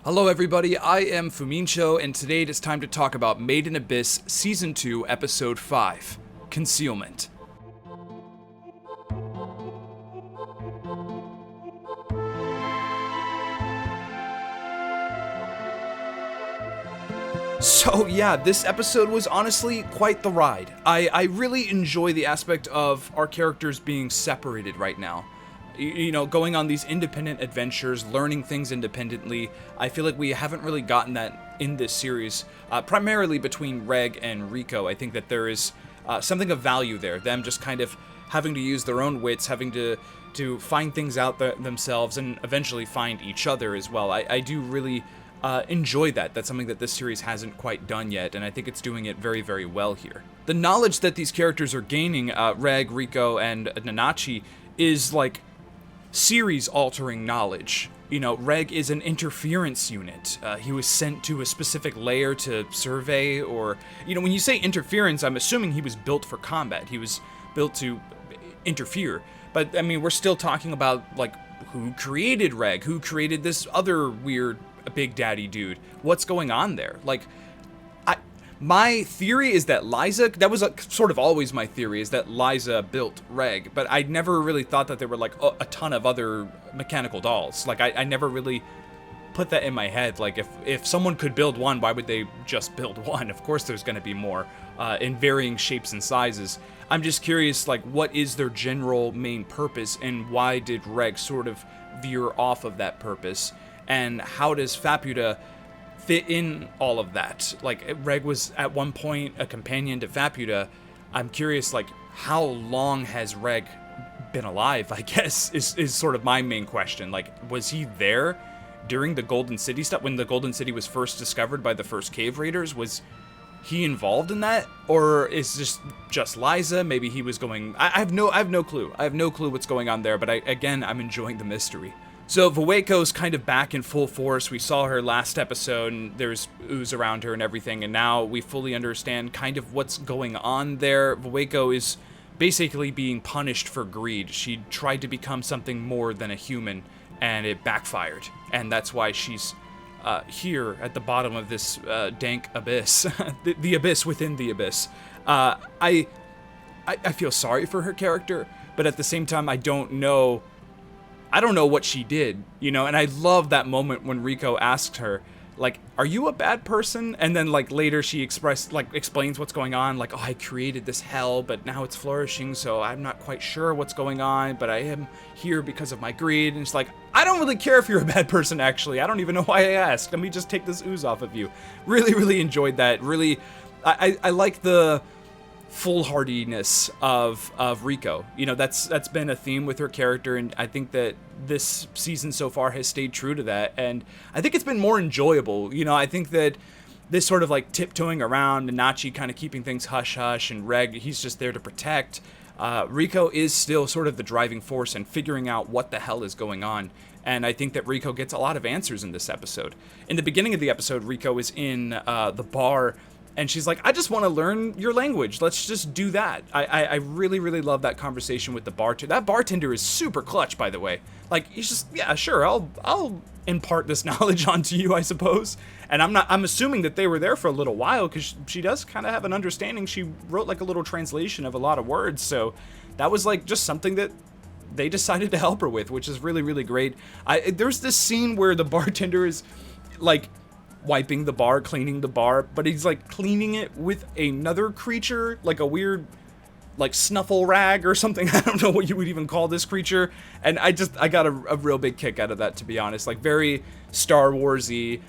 Hello everybody, I am Fumincho, and today it is time to talk about Made in Abyss Season 2, Episode 5, Concealment. So yeah, this episode was honestly quite the ride. I really enjoy the aspect of our characters being separated right now. You know, going on these independent adventures, learning things independently. I feel like we haven't really gotten that in this series, primarily between Reg and Rico. I think that there is something of value there, them just kind of having to use their own wits, having to find things out themselves, and eventually find each other as well. I do really enjoy that. That's something that this series hasn't quite done yet, and I think it's doing it very, very well here. The knowledge that these characters are gaining, Reg, Rico, and Nanachi, is like series-altering knowledge. You know, Reg is an interference unit. He was sent to a specific layer to survey, or, you know, when you say interference, I'm assuming he was built for combat. He was built to interfere. But, I mean, we're still talking about, like, who created Reg? Who created this other weird Big Daddy dude? What's going on there? Like, my theory is that Liza, that was sort of always my theory, is that Liza built Reg, but I never really thought that there were like a ton of other mechanical dolls. Like, I never really put that in my head. Like, if someone could build one, why would they just build one? Of course there's going to be more in varying shapes and sizes. I'm just curious, like, what is their general main purpose, and why did Reg sort of veer off of that purpose? And how does Faputa fit in all of that? Like, Reg was at one point a companion to Faputa. I'm curious, like, how long has Reg been alive, I guess, is sort of my main question. Like, was he there during the Golden City stuff, when the Golden City was first discovered by the first cave raiders? Was he involved in that? Or is this just Liza? Maybe he was going... I have no clue. I have no clue what's going on there, but I'm enjoying the mystery. So Vueko's kind of back in full force. We saw her last episode, and there's ooze around her and everything, and now we fully understand kind of what's going on there. Vueko is basically being punished for greed. She tried to become something more than a human, and it backfired. And that's why she's here at the bottom of this dank abyss. the abyss within the abyss. I feel sorry for her character, but at the same time, I don't know what she did, you know, and I love that moment when Rico asked her, like, are you a bad person? And then, like, later she explains what's going on, like, oh, I created this hell, but now it's flourishing, so I'm not quite sure what's going on, but I am here because of my greed. And it's like, I don't really care if you're a bad person, actually. I don't even know why I asked. Let me just take this ooze off of you. Really, really enjoyed that. Really, I like the foolhardiness of Rico. You know, that's been a theme with her character, and I think that this season so far has stayed true to that, and I think it's been more enjoyable. You know, I think that this sort of like tiptoeing around, and Nachi kind of keeping things hush-hush, and Reg, he's just there to protect. Rico is still sort of the driving force and figuring out what the hell is going on, and I think that Rico gets a lot of answers in this episode. In the beginning of the episode, Rico is in the bar, and she's like, I just want to learn your language. Let's just do that. I really, really love that conversation with the bartender. That bartender is super clutch, by the way. Like, he's just, yeah, sure, I'll impart this knowledge onto you, I suppose. And I'm assuming that they were there for a little while, because she does kind of have an understanding. She wrote like a little translation of a lot of words. So that was like just something that they decided to help her with, which is really, really great. There's this scene where the bartender is like wiping the bar, cleaning the bar, but he's like cleaning it with another creature, like a weird like snuffle rag or something. I don't know what you would even call this creature, and I got a real big kick out of that, to be honest. Like, very Star Warsy.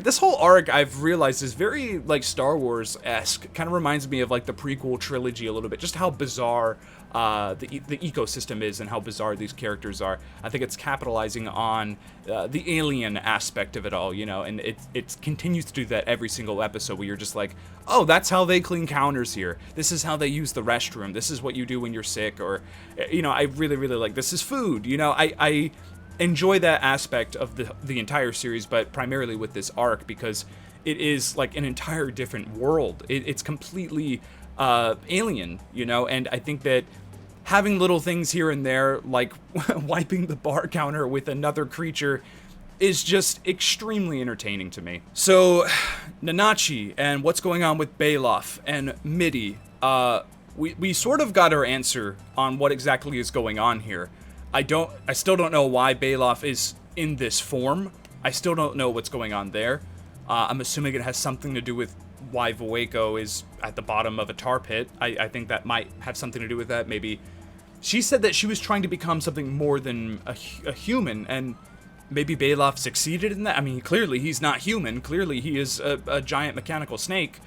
This whole arc, I've realized, is very like Star Wars-esque. Kind of reminds me of like the prequel trilogy a little bit, just how bizarre the ecosystem is and how bizarre these characters are. I think it's capitalizing on the alien aspect of it all, you know, and it continues to do that every single episode, where you're just like, oh, that's how they clean counters here. This is how they use the restroom. This is what you do when you're sick, or, you know, I really, really like, this is food, you know. I enjoy that aspect of the entire series, but primarily with this arc, because it is like an entire different world. It's completely alien, you know, and I think that having little things here and there, like wiping the bar counter with another creature, is just extremely entertaining to me. So, Nanachi and what's going on with Baloff and Mitty, we sort of got our answer on what exactly is going on here. I still don't know why Baloff is in this form. I still don't know what's going on there. I'm assuming it has something to do with why Voeko is at the bottom of a tar pit. I think that might have something to do with that. Maybe she said that she was trying to become something more than a human, and maybe Baloff succeeded in that. I mean, clearly he's not human. Clearly he is a giant mechanical snake.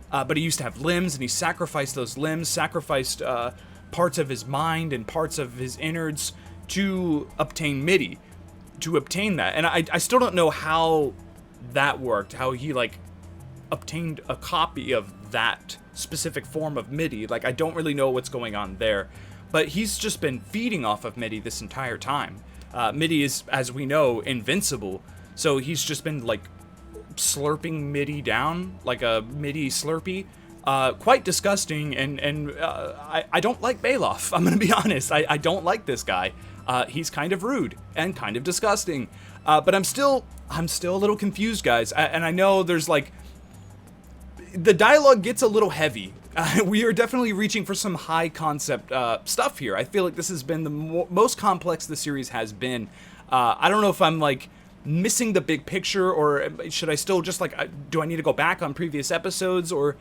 But he used to have limbs, and he sacrificed those limbs, sacrificed parts of his mind and parts of his innards to obtain Mitty, to obtain that. And I still don't know how that worked, how he, like, obtained a copy of that specific form of Mitty. Like, I don't really know what's going on there. But he's just been feeding off of Mitty this entire time. Mitty is, as we know, invincible. So he's just been, like, slurping Mitty down, like a Mitty Slurpee. Quite disgusting, and I don't like Baloff. I'm gonna be honest. I don't like this guy. He's kind of rude and kind of disgusting. But I'm still a little confused, guys. And I know there's, like, the dialogue gets a little heavy. We are definitely reaching for some high concept stuff here. I feel like this has been the most complex the series has been. I don't know if I'm, like, missing the big picture, or should I still just, like, do I need to go back on previous episodes, or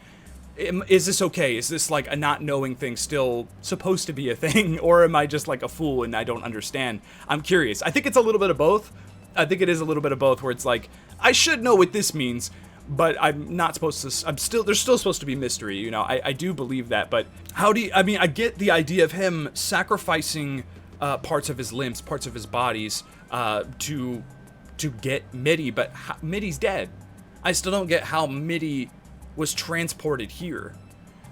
is this okay? Is this, like, a not knowing thing still supposed to be a thing, or am I just, like, a fool and I don't understand? I'm curious. I think it's a little bit of both. I think it is a little bit of both, where it's like, I should know what this means, but I'm not supposed to, there's still supposed to be mystery, you know, I do believe that, but I mean, I get the idea of him sacrificing parts of his limbs, parts of his bodies, to get Mitty, but Mitty's dead. I still don't get how Mitty was transported here.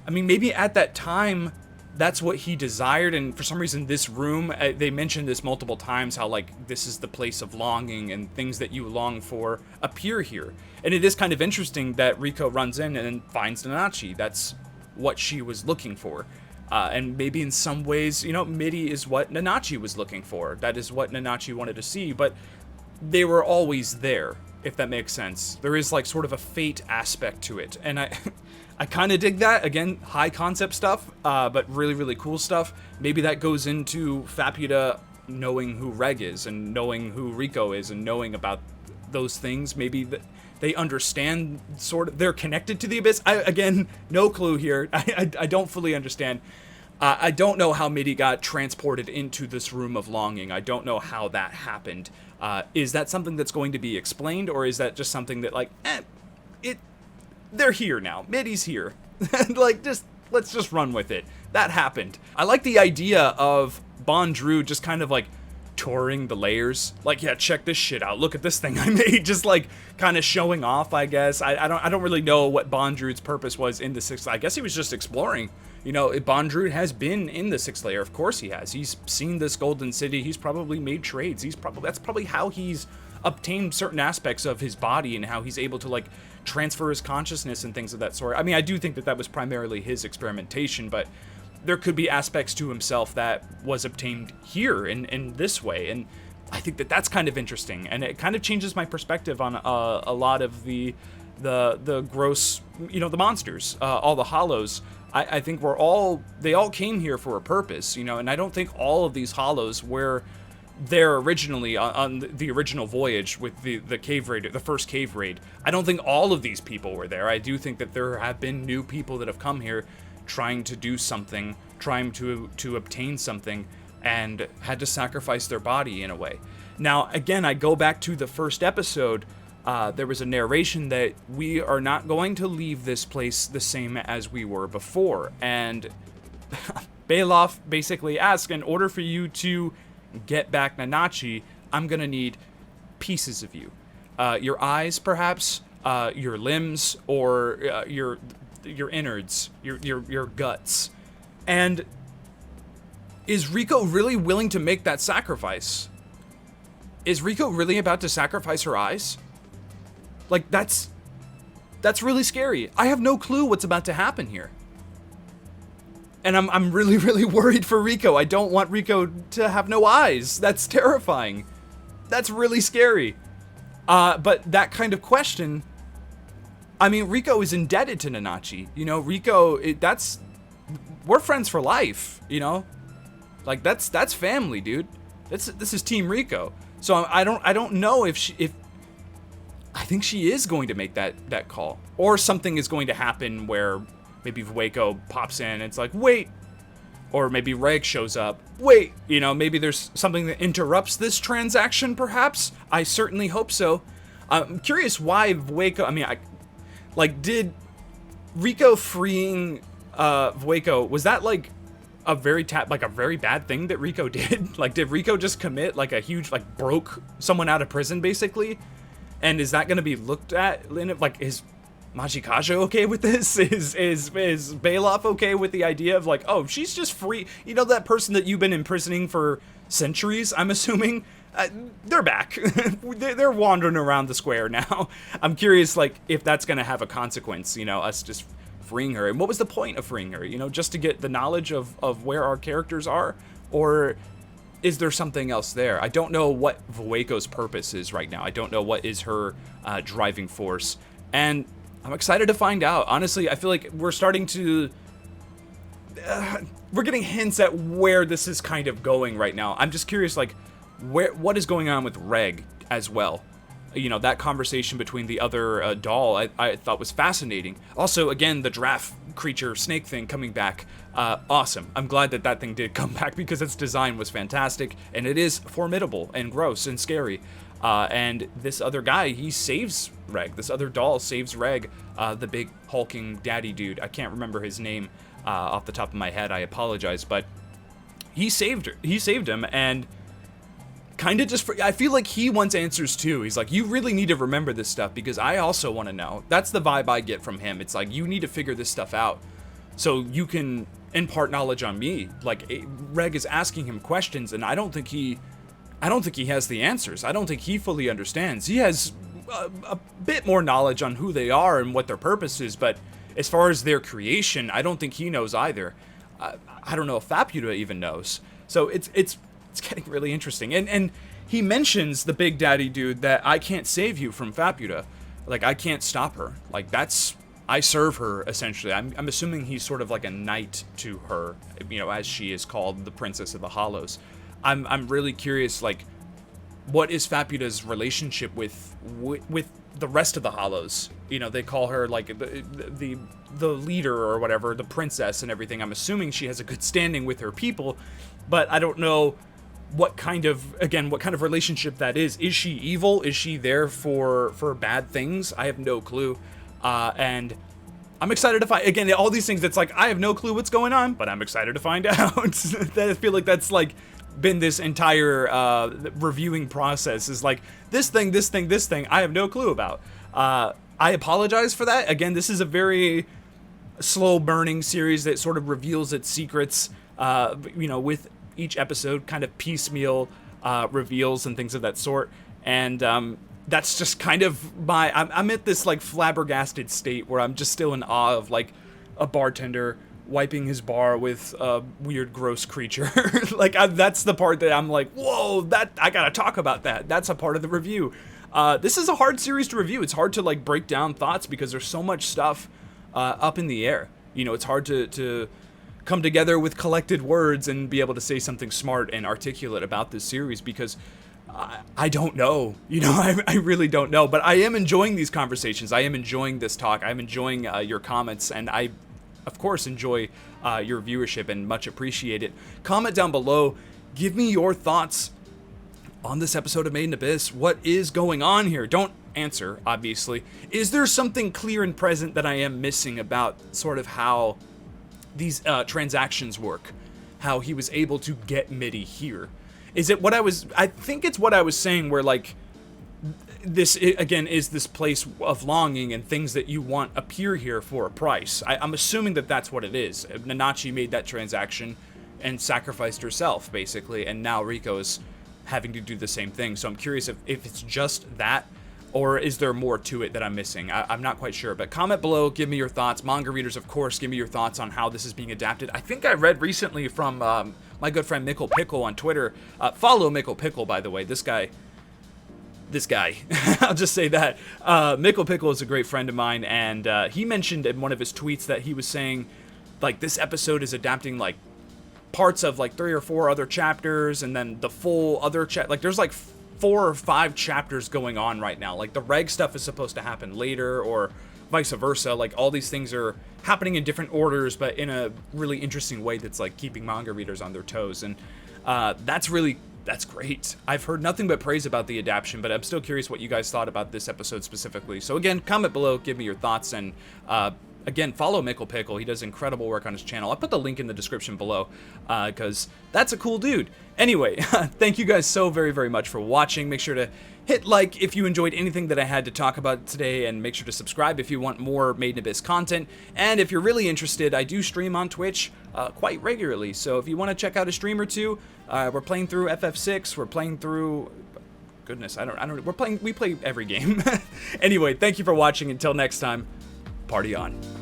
I mean, maybe at that time, that's what he desired, and for some reason this room, they mentioned this multiple times, how, like, this is the place of longing, and things that you long for appear here. And it is kind of interesting that Riko runs in and finds Nanachi. That's what she was looking for. And maybe in some ways, you know, Mitty is what Nanachi was looking for. That is what Nanachi wanted to see, but they were always there, if that makes sense. There is, like, sort of a fate aspect to it, and I kind of dig that. Again, high concept stuff, but really, really cool stuff. Maybe that goes into Faputa knowing who Reg is, and knowing who Riko is, and knowing about those things. Maybe they understand, sort of, they're connected to the Abyss. Again, no clue here. I don't fully understand. I don't know how Mitty got transported into this room of longing. I don't know how that happened. Is that something that's going to be explained, or is that just something that, like, they're here now. Mitty's here. Like, let's just run with it. That happened. I like the idea of Bondrew just kind of, like, touring the layers. Like, yeah, check this shit out. Look at this thing I made. Just, like, kind of showing off, I guess. I don't really know what Bondrew's purpose was in the sixth. I guess he was just exploring. You know, Bondrew has been in the sixth layer. Of course he has. He's seen this golden city. He's probably made trades. That's probably how he's obtained certain aspects of his body, and how he's able to, like, transfer his consciousness and things of that sort. I mean, I do think that was primarily his experimentation, but there could be aspects to himself that was obtained here in this way, and I think that that's kind of interesting, and it kind of changes my perspective on a lot of the gross, you know, the monsters, all the hollows. I think they all came here for a purpose, you know, and I don't think all of these hollows were there originally on the original voyage with the cave raid, the first cave raid. I don't think all of these people were there. I do think that there have been new people that have come here trying to do something, trying to obtain something, and had to sacrifice their body in a way. Now, again, I go back to the first episode. There was a narration that we are not going to leave this place the same as we were before. And Baloff basically asked, in order for you to get back Nanachi, I'm going to need pieces of you. Your eyes, perhaps, your limbs, or your innards, your guts. And is Riko really willing to make that sacrifice? Is Riko really about to sacrifice her eyes? Like, that's really scary. I have no clue what's about to happen here. And I'm really, really worried for Riko. I don't want Riko to have no eyes. That's terrifying. That's really scary. But that kind of question, I mean, Riko is indebted to Nanachi. You know, Riko, we're friends for life, you know? Like, that's family, dude. This is Team Riko. So I don't know if I think she is going to make that call. Or something is going to happen where maybe Vueko pops in and it's like, wait. Or maybe Reg shows up. Wait, you know, maybe there's something that interrupts this transaction, perhaps? I certainly hope so. I'm curious why Vueko, I mean, did Riko freeing Vueko, was that like a very bad thing that Riko did? Like, did Riko just commit like a huge, like, broke someone out of prison, basically? And is that going to be looked at, like, is Machikage okay with this? Is Bailoff okay with the idea of like, oh, she's just free? You know, that person that you've been imprisoning for centuries, I'm assuming? They're back. They're wandering around the square now. I'm curious, like, if that's going to have a consequence, you know, us just freeing her. And what was the point of freeing her? You know, just to get the knowledge of where our characters are? Or is there something else there? I don't know what Vueko's purpose is right now. I don't know what is her driving force. And I'm excited to find out. Honestly, I feel like we're starting to... we're getting hints at where this is kind of going right now. I'm just curious, like, what is going on with Reg as well? You know, that conversation between the other doll I thought was fascinating. Also, again, the giraffe creature snake thing coming back. Awesome. I'm glad that thing did come back because its design was fantastic. And it is formidable and gross and scary. And this other guy, he saves Reg. This other doll saves Reg, the big hulking daddy dude. I can't remember his name off the top of my head. I apologize, but he saved her. He saved him, and kind of just... I feel like he wants answers too. He's like, you really need to remember this stuff because I also want to know. That's the vibe I get from him. It's like, you need to figure this stuff out so you can impart knowledge on me. Like, Reg is asking him questions, and I don't think he has the answers. I don't think he fully understands. He has a bit more knowledge on who they are and what their purpose is, but as far as their creation, I don't think he knows either. I don't know if Faputa even knows. So it's getting really interesting. And he mentions, the big daddy dude, that I can't save you from Faputa. Like, I can't stop her. Like, I serve her, essentially. I'm assuming he's sort of like a knight to her, you know, as she is called the Princess of the Hollows. I'm really curious, like, what is Faputa's relationship with the rest of the Hollows? You know, they call her like the leader or whatever, the princess and everything. I'm assuming she has a good standing with her people, but I don't know what kind of relationship that is. Is she evil? Is she there for bad things? I have no clue. And I'm excited to find, again, all these things, it's like, I have no clue what's going on, but I'm excited to find out. I feel like that's like been this entire reviewing process, is like, this thing, I have no clue about. I apologize for that. Again, this is a very slow burning series that sort of reveals its secrets, you know, with each episode, kind of piecemeal reveals and things of that sort. And that's just kind of I'm at this like flabbergasted state where I'm just still in awe of like a bartender wiping his bar with a weird, gross creature. Like, that's the part that I'm like, whoa, that I gotta talk about that. That's a part of the review. This is a hard series to review. It's hard to like break down thoughts because there's so much stuff up in the air. You know, it's hard to come together with collected words and be able to say something smart and articulate about this series because I don't know. You know, I really don't know. But I am enjoying these conversations. I am enjoying this talk. I'm enjoying your comments, and I, of course, enjoy your viewership and much appreciate it. Comment down below. Give me your thoughts on this episode of Made in Abyss. What is going on here? Don't answer, obviously. Is there something clear and present that I am missing about sort of how these transactions work? How he was able to get Mitty here? Is it what I think it's what I was saying, where like this again is this place of longing and things that you want appear here for a price. I'm assuming that that's what it is. Nanachi made that transaction and sacrificed herself basically, and now Riko is having to do the same thing. So I'm curious if it's just that, or is there more to it that I'm missing? I'm not quite sure, but comment below, give me your thoughts. Manga readers, of course, give me your thoughts on how this is being adapted. I think I read recently from my good friend Pickell on Twitter. Follow Mickell, by the way. This guy, this guy. I'll just say that. Mickell Pickell is a great friend of mine, and he mentioned in one of his tweets that he was saying, like, this episode is adapting, like, parts of, like, 3 or 4 other chapters, and then the full other like, there's, like, 4 or 5 chapters going on right now. Like, the reg stuff is supposed to happen later, or vice versa. Like, all these things are happening in different orders, but in a really interesting way that's, like, keeping manga readers on their toes, and that's great. I've heard nothing but praise about the adaptation, but I'm still curious what you guys thought about this episode specifically. So again, comment below, give me your thoughts, and again, follow Mickell Pickell. He does incredible work on his channel. I'll put the link in the description below, because that's a cool dude. Anyway, thank you guys so very, very much for watching. Make sure to hit like if you enjoyed anything that I had to talk about today, and make sure to subscribe if you want more Made in Abyss content. And if you're really interested, I do stream on Twitch quite regularly, so if you want to check out a stream or two, we're playing through FF6, we're playing through... Goodness, I don't... we play every game. Anyway, thank you for watching. Until next time, party on.